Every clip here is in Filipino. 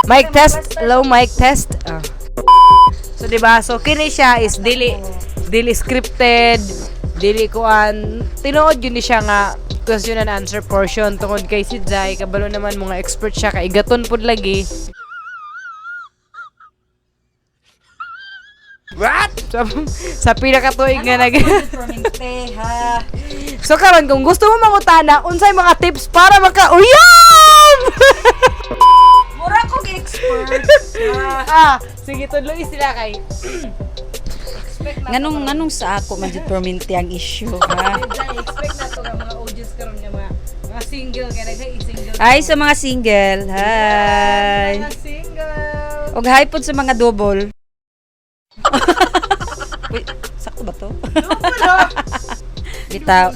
Mic test. Hello, mic test. So diba? So kini siya is dili scripted, dili kuan. Tinuod yun ni siya nga question and answer portion tungod kay si Jai kabalo naman mga expert siya kay gaton pud lagi. What? Sa pinakatuig nga nag So karon kung gusto mo mangutana unsay mga tips para maka-uyab? Mura ko expert. Sige tudloy sila kay. Nganong sa ako man jud permanente ang issue ha. Expect na to nga mga audience karon nga mga single kay naghay single. Hi sa mga single. Hi. Mga single. Og hi pod sa mga double. Uy, sakto ba to? Bitaw.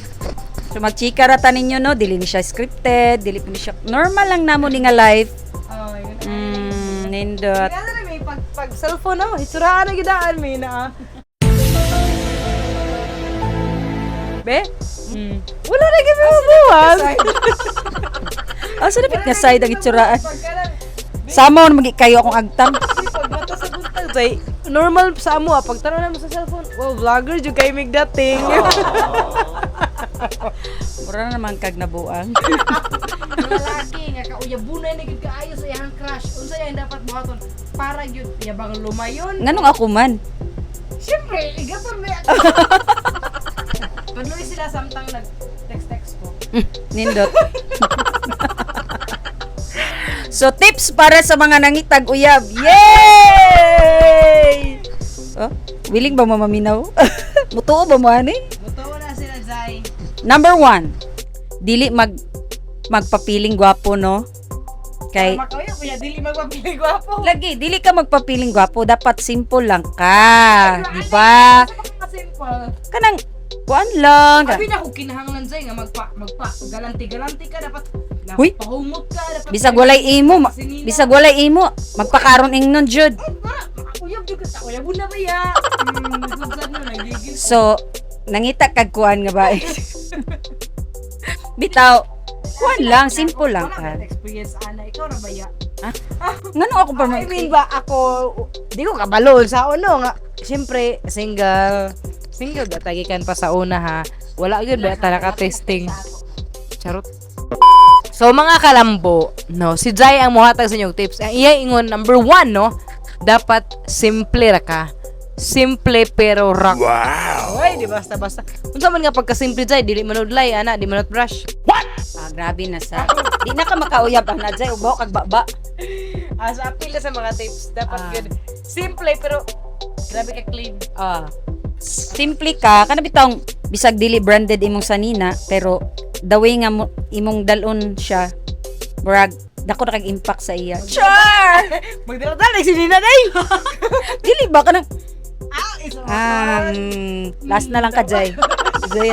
So magchika ra ta ninyo no, dili ni siya scripted, dili ni siya normal lang namo ni nga live. Oh, yun. Nindot. Kaya na may pag cellphone no, isuraan na gidaan mi na. Be? Wala na gyud mabuwag. Asa na pit nga side ang itsuraan. Sama mo magi kayo akong agtang. Pag mata sa buntag say normal sa amo pag tanaw na mo sa cellphone. Wow, vlogger jud kay mig dating. Mura na naman kag nabuang. Lalaki nga kauyabunay na gid kaayo sa iyang crush. Unsa yang dapat buhaton para gyud yabang lumayon? Nganong ako man? Siyempre, igapon mo yan. Padloy sila samtang nag-text ko. Nindot. So tips para sa mga nangitag uyab. Yay! Oh, willing ba mo maminaw? Mutuo ba mo ani? Mutuo na sila, Zay. Number 1. Dili magpapiling gwapo no. Kay Makauya, kuya, dili magpapili gwapo. lagi dili ka magpapiling gwapo, dapat simple lang ka, di ba? Simple. Kanang kuan lang. Abi na ko kinahanglan, Zay, nga galanti-galanti ka, dapat Uy. pahumot ka, dapat Bisag walay imo, magpakaron ingnon jud. Uyab jud ka, uyab na ba ya? Sudsad na, nagigil. So, nangita kag kuan nga ba? Bitaw, kuan lang, simple lang Wala ka. ka experience, ana, ikaw na ba ya? Ngano ako pa I mean ba, ako, di ko kabalo sa uno nga. Siyempre, single datagikan pa sa una ha. Wala yun ba talaga testing. Charot. So mga kalambo, no, si Jai ang muhatag sa inyong tips. Ang iya ingon number 1, no, dapat simple ra ka. Simple pero rock. Wow. Oy, di basta. Unsa man nga pagka-simple, Jai, dili manudlay ana, di manut brush. Grabe na sa. Di na ka makauyab ang nadzay ubaw kag baba. Sa apil sa mga tips, dapat good. Simple pero grabe ka clean. Simple ka, kana bitong bisag dili branded imong sanina, pero the way nga imong dalon siya, brag dako na kag impact sa iya. Char! Magdala si Nina day. Dili ba kanang Isa. last na lang ka, Jay. Jay,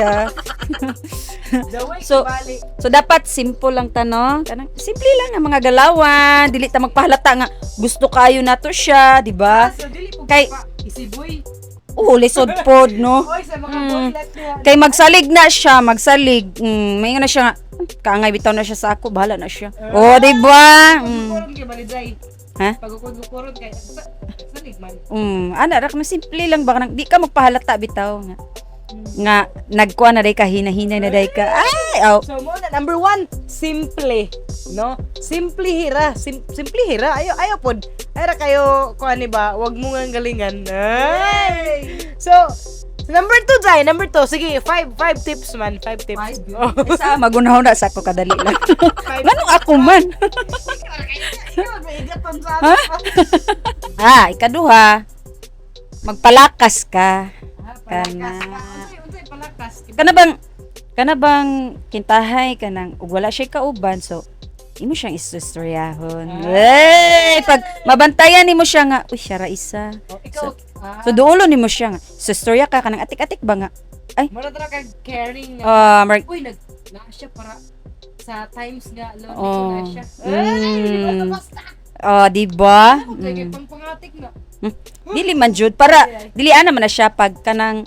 Daway So, bali. So dapat simple lang ta no. Kanang simple lang ang mga galawan, dili ta magpahalata nga gusto kayo na to siya, di ba? So dili po Kay- pa isiboy. Lisod pod no. Oy sa mga boylet niya. Kay magsalig na siya, may na siya nga, kaangay bitaw na siya sa ako, bahala na siya. Di ba? Pagkukuron kay bali Jai. Ha? Pagkukuron kay sa ligman. Ana ra na simple lang ba kanang di ka magpahalata bitaw nga nagkuha na day ka hinahinay na day ka. So mo na number 1, simple, no? Simple hira, simple hira. Ayo pod. Ayra kayo kuan ni ba? Wag mo nga galingan. Ay! So number 2, Jai, number 2. Sige, 5 tips man, 5 tips. Sa magunahon na sa ako kadali lang. Nganong ako man? Ikaduha, magpalakas ka. Kana bang kintahay kanang ug wala siya kauban, so imo siyang istoryahon. Pag mabantayan nimo siya nga, uy, siya ra isa. So duulo nimo siya nga, istorya ka kanang atik-atik ba nga? Mura tra kag caring. Uy, na siya para sa times nga lonely ko na siya. Di ba? Kay pangpangatik na. Dili man jud para dili ana man na siya pag kanang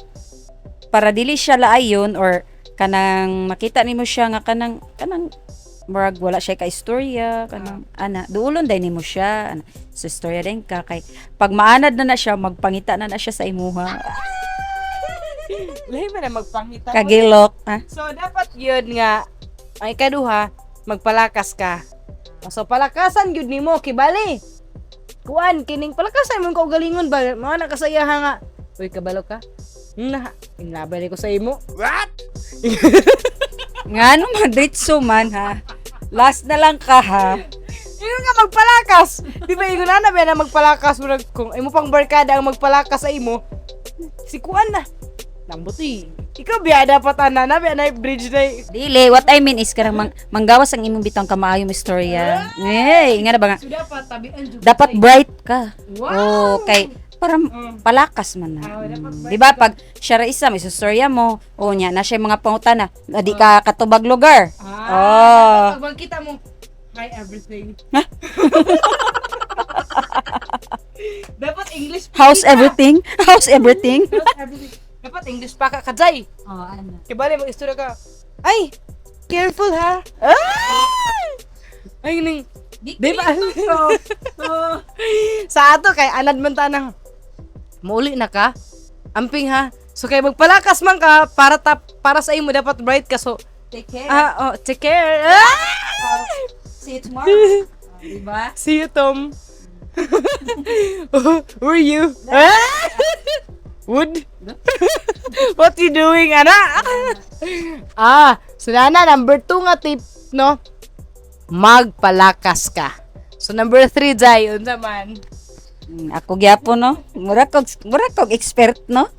para dili siya laayon or kanang makita nimo siya nga kanang murag wala siya ka istorya kanang ana duulon day nimo siya ana so istorya din ka kay pag maanad na siya magpangita na siya sa imuha Lahi man na magpangita. kagilok ha So dapat yun nga ay kaduha magpalakas ka. So palakasan gyud nimo kibali. Kuan kining palakasan mo kaugalingon ba mao na kasayaha nga. Uy kabalo ka. Na, inabali ko sa imo. What? ngano madritso man ha last na lang ka ha Ingon nga magpalakas. Di ba ingon na ba na magpalakas mo kung imo pang barkada ang magpalakas sa imo. Si kuan na. Lambuti. Ikaw biya dapat ana na biya na bridge na. dili what I mean is karang manggawas ang imong bitang kamaayong istorya nga na ba nga So dapat tabian jud. dapat bright ka Wow! oh kay para palakas man na. Ah, dapat bright Di ba pag siya ra isa may istorya mo, o nya na siya mga pangutana, na di ka katubag lugar. Oh. Pag magkita mo, hi everything. Dapat English pa How's kita. everything? How's everything? How's everything? Dapat English pa ka kajay. Oh, ano? Kibali mo istorya ka. Ay, careful ha. Ay, ning Di ba? Sa ato kay anad man tanang mauli na ka. Amping ha. So kay magpalakas man ka para sa imo dapat bright ka so Take care. take care. See you tomorrow. Di ba? See you Tom. Who are you? Wood? What you doing, ana? So nana number 2 nga tip, no? Magpalakas ka. So number 3 Jay, unsa man? Ako gyapon no. Mura kog expert no.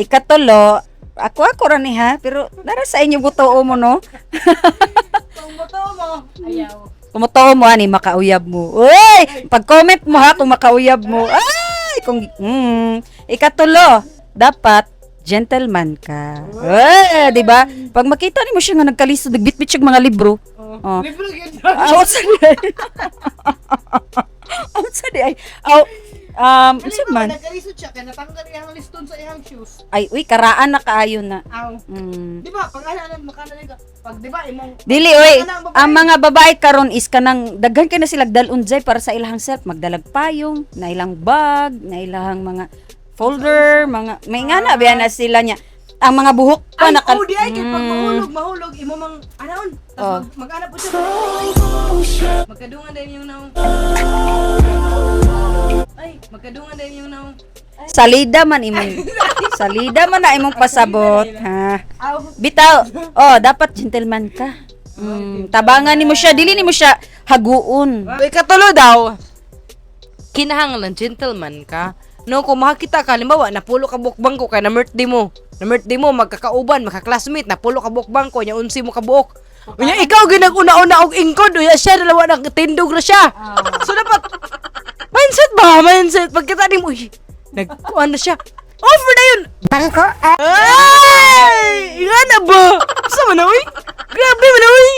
Ikatulo, ako ra ni ha, pero nara sa inyo butuo mo no. Kung moto mo, ayaw. Kumutuo mo ani makauyab mo. Uy, pag-comment mo ha kung makauyab mo. Ay, kung ikatulo, dapat gentleman ka. Di ba? Pag makita nimo siya nga nagkalisod, nagbitbit siya mga libro. Oh. Libro gyud. Outside. Outside ay. Isa man. Nagkalisod siya kay natanggal iyang liston sa iyang shoes. Ay, uy, karaan na kaayo na. Aw. Mm. Di ba pag ana makanan ka. Pag di ba imong Dili oy, ang mga babae karon is kanang daghan kay na sila dalunjay para sa ilahang self, magdalag payong, na ilang bag, na ilang mga folder, mga may nga na biya na sila niya. Ang mga buhok pa ay, naka oh, di ay kay pag mahulog imo mang anaon. Oh. Tapos mag-anap po siya. Magkadungan din yung naong. Ay, magkadungan din yung naong. salida man imong salida man na imong pasabot, ha. Aw. Bitaw, oh, dapat gentleman ka. Tabangan nimo siya, dili nimo siya haguon. Uy, katulo daw. Kinahanglan gentleman ka. No, kung makakita ka, halimbawa, napulo ka bukbang ko kay na-birthday mo. Na-birthday mo, magkakauban, magka-classmate, napulo ka bukbang ko, nya unsi mo ka buok. Unya, ikaw ginag-una-una og ingkod, unya siya, dalawa na tindog na siya. So, dapat, mindset. Pagkita ni mo, uy, nagkuhan na siya. Offer na yun! Bangko? Ay! Nga na ba? Saan man na, uy? Grabe man na, uy!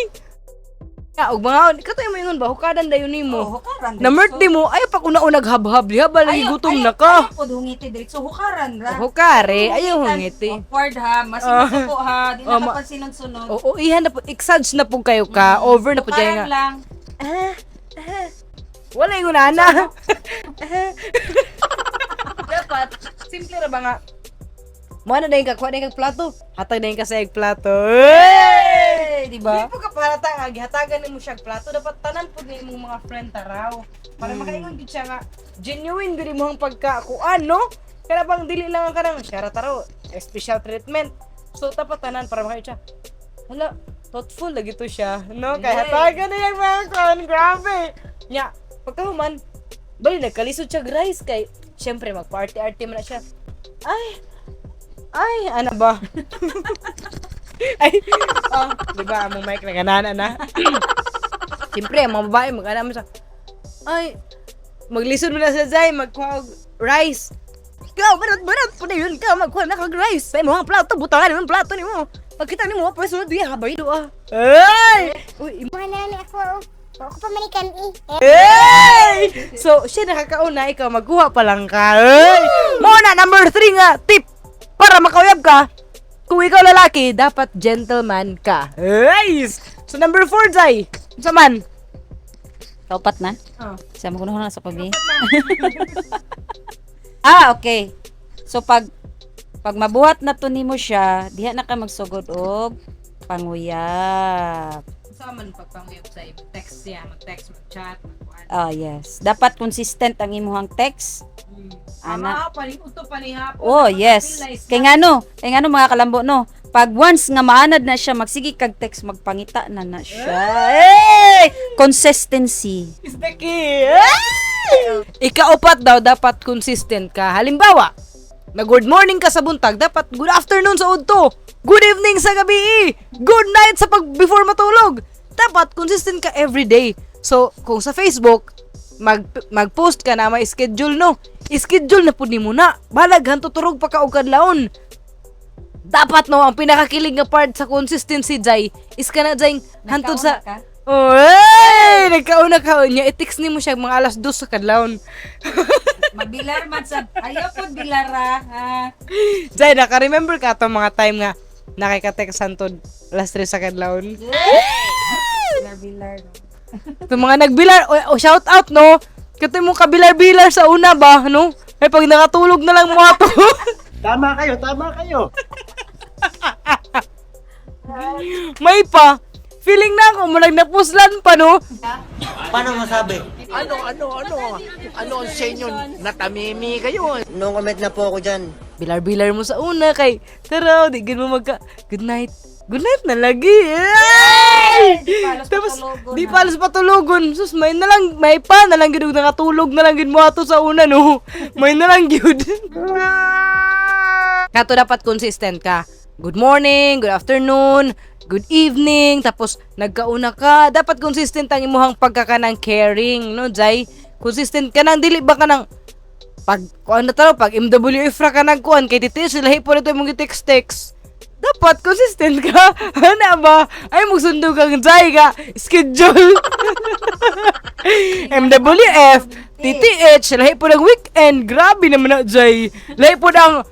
Og mga, katoy mo yun ba, hukadan dayon nimo. Na-birthday mo, ay pag una-unag hab-hab, habal lagi gutom na ka. Ayaw po dungiti direct. So, hukaran ra. Hukare, ayaw hungiti. Awkward ha. Mas masuko ha. Di na kapansin ng sunod. Oo, ihan na po, exage na po kayo ka, over na po dyan Hukaran nga. lang. Wala yung unana. Dapat, simple ra ba nga, mo na dahin ka, kuha dahin kag plato, hatag dahin ka sa egg plato. Hey! Diba? Di po ka palata nga, gihatagan mo siya plato, dapat tanan po din mong mga friend taraw. Para makaingon gid siya nga, genuine gud mo ang pagkakuan, no? Kaya bang dili lang ang kanang siya ra taraw, special treatment. So dapat tanan para makaingon siya. Hala, thoughtful lagi to siya, no? Kaya hatagan na yung mga kuan, grabe. Nya, pagkahuman, bali nagkalisod siya rice kay syempre mag-party-arty man na siya. Ay, ano ba? Ay, di ba, among mic na ganana na. Siyempre, ang mga babae, mag-ana mo siya. Ay, maglisod mo na sa Zay, magkuha og rice. Ikaw, barat po na yun ka, magkuha na kag rice. Sa mga plato, butangan naman plato ni mo. Pagkita ni mo, pwes mo, diya, habay doa. Ay! Uy, Manani ako. Ako pa manikan hey! So, siya nakakauna, ikaw magkuha pa lang ka. Hey! Muna, number 3 nga, tip. Para makauyab ka, kung ikaw lalaki, dapat gentleman ka. Hey! So number 4, Zay. Sa man? Kaupat na? Oh. Sa mo kuno na sa pagi. Okay. So pag mabuhat na to nimo siya, diha na ka magsugod og panguyab. Sa man pagpanguyab sa text siya, mag-text, mag-chat, mag-kuan. Yes. Dapat consistent ang imuhang text. Ana, paling-uto panihapon. Oh, yes. Kay ngano mga kalambo no. Pag once nga maanad na siya, magsige kag text, magpangita na siya. Hey! Consistency. Is the key. Ikaupat daw, dapat consistent ka. Halimbawa, na good morning ka sa buntag, dapat good afternoon sa udto. Good evening sa gabi. Good night sa before matulog. Dapat consistent ka every day. So, kung sa Facebook, mag-post ka na may schedule no. I-schedule na pud nimo na. Balag hantuturog pa ka og kadlawon. Dapat no ang pinakakilig nga part sa consistency Jay is kana Jay hantod sa Oy, nagkauna ka niya i-text nimo siya mga alas 2 sa kadlawon. Magbilar man sa ayaw pod bilara ha. Jay naka-remember ka to mga time nga nakika-text hantod alas 3 sa kadlawon. Bilar. Ito mga nagbilar o shout out no. Kasi mo kabilar-bilar sa una ba no? Ay pag nakatulog na lang mo ato. Tama kayo. May pa. Feeling na ako, malag napuslan pa, no? Paano masabi? Ano ang sa inyo? Natamimi kayo. No comment na po ako dyan. Bilar-bilar mo sa una kay, tara, di gan mo good night. Good night na lagi. Ay! Tapos, di palos patulugon. Sus, may pa na lang gid nakatulog na lang gid mo ato sa una, no? May na lang gid. Kato dapat consistent ka. Good morning, good afternoon, good evening, tapos nagkauna ka. Dapat consistent ang imuhang pagkakanang caring, no, Jay? Consistent ka nang dili ba ka nang pag MWF ra ka nagkuan kay titi sila hipo nito imong text. Dapat consistent ka. Ana ba? Ay magsundo kang Jay ka schedule. MWF, TTH, lahi po ng weekend. Grabe naman na, Jay. Lahi po ng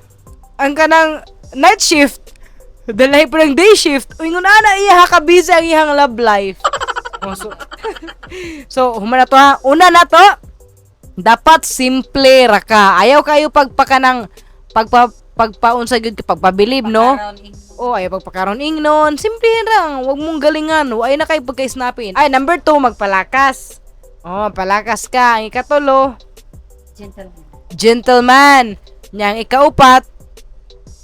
kanang night shift. Lahi po ng day shift. Uy, nga na iya ka busy ang iyang love life. So, humana to ha. Una na to, dapat simple ra ka. Ayaw kayo pagpakanang pagpaunsa gyud ka pagpabilib, no? Ayaw pagpakaron ingnon. Simple lang. Huwag mong galingan. Ay na kayo pagka-snapin. Ay, number 2, magpalakas. Palakas ka. Ang ikatulo, gentleman. Yang ikaupat,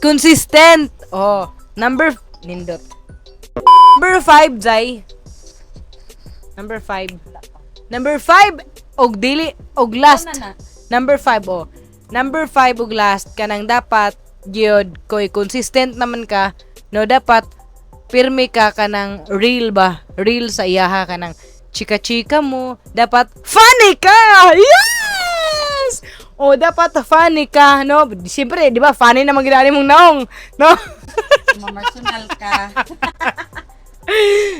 consistent. Number 5, Jay. Number 5 og dili og last. Number 5 Number 5 og last kanang dapat gyud koy consistent naman ka no, dapat pirmi ka kanang real sa iyaha kanang chika-chika mo, dapat funny ka. Yes! Dapat funny ka, no? Siyempre, di ba, funny naman ginani mong naong, no? Mamarsunal ka.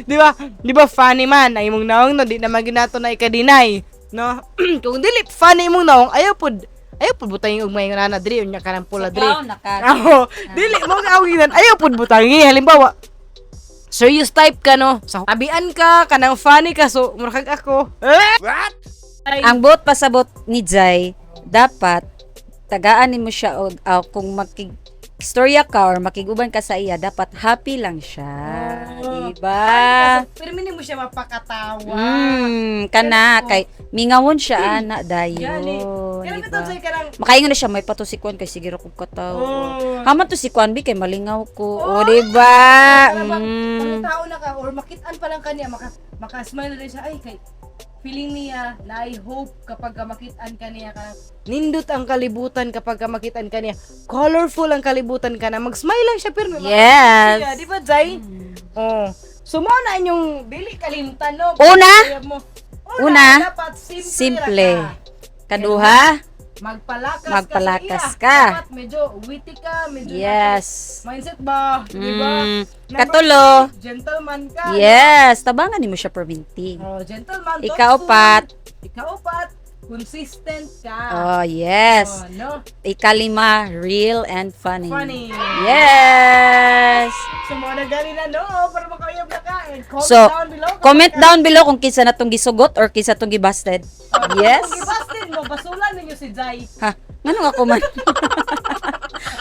Di ba funny man ay mong naong, no? Di naman ginato na ikadinay, no? Kung dili funny mong naong, ayaw pud butangi og may ngana diri unya kanang pula diri. Dili mo nga awinan, ayaw pud butangi. Halimbawa, serious type ka, no? Sa tabian ka kanang funny ka, so murag ako. What? Ang buot pasabot ni Jay, dapat tagaan nimo siya og kung storya ka or makiguban ka sa iya, dapat happy lang siya. Diba? Pero mini mo siya mapakatawa. Kana kay mingawon siya ana dayon. Kaya Diba? say kanang Makaingon na siya may patusikuan kay sige ra kog katawo. Haman to si Kwan bi kay malingaw ko. Diba? tao na ka or makitaan pa lang kanya maka-smile na rin siya ay kay feeling niya na I hope kapag makitaan ka niya ka nindot ang kalibutan kapag makitaan ka niya, colorful ang kalibutan ka na, mag-smile lang siya pero Yes. siya, di ba Jay? So mo na inyong dili kalimtan, no? Una, dapat simple. ra ka. Kaduha, Magpalakas ka. Dapat medyo witty ka, medyo yes. mindset ba, di ba? Number Katulo. 3, gentleman ka. Yes, tabangan nimo siya perminting. Gentleman. Ikaupat, Ikaupat, consistent ka. Oh, yes. Oh, no? Ikalima, real and funny. Funny. Yes. So, mo na gali na, no? Para makayab na ka. And comment So, down below. comment down below kung kinsa na tong gisugot or kinsa tong gibasted. Yes. Kung ibastin mo, basulan ninyo si Jai. Ha, ngano ako man.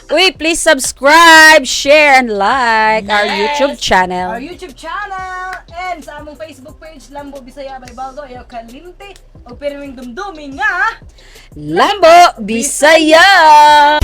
Uy, please subscribe, share, and like our YouTube channel. Our YouTube channel and sa among Facebook page Lambo Bisaya by Baldo ayo kalimti o pirming dumdumi nga Lambo Bisaya!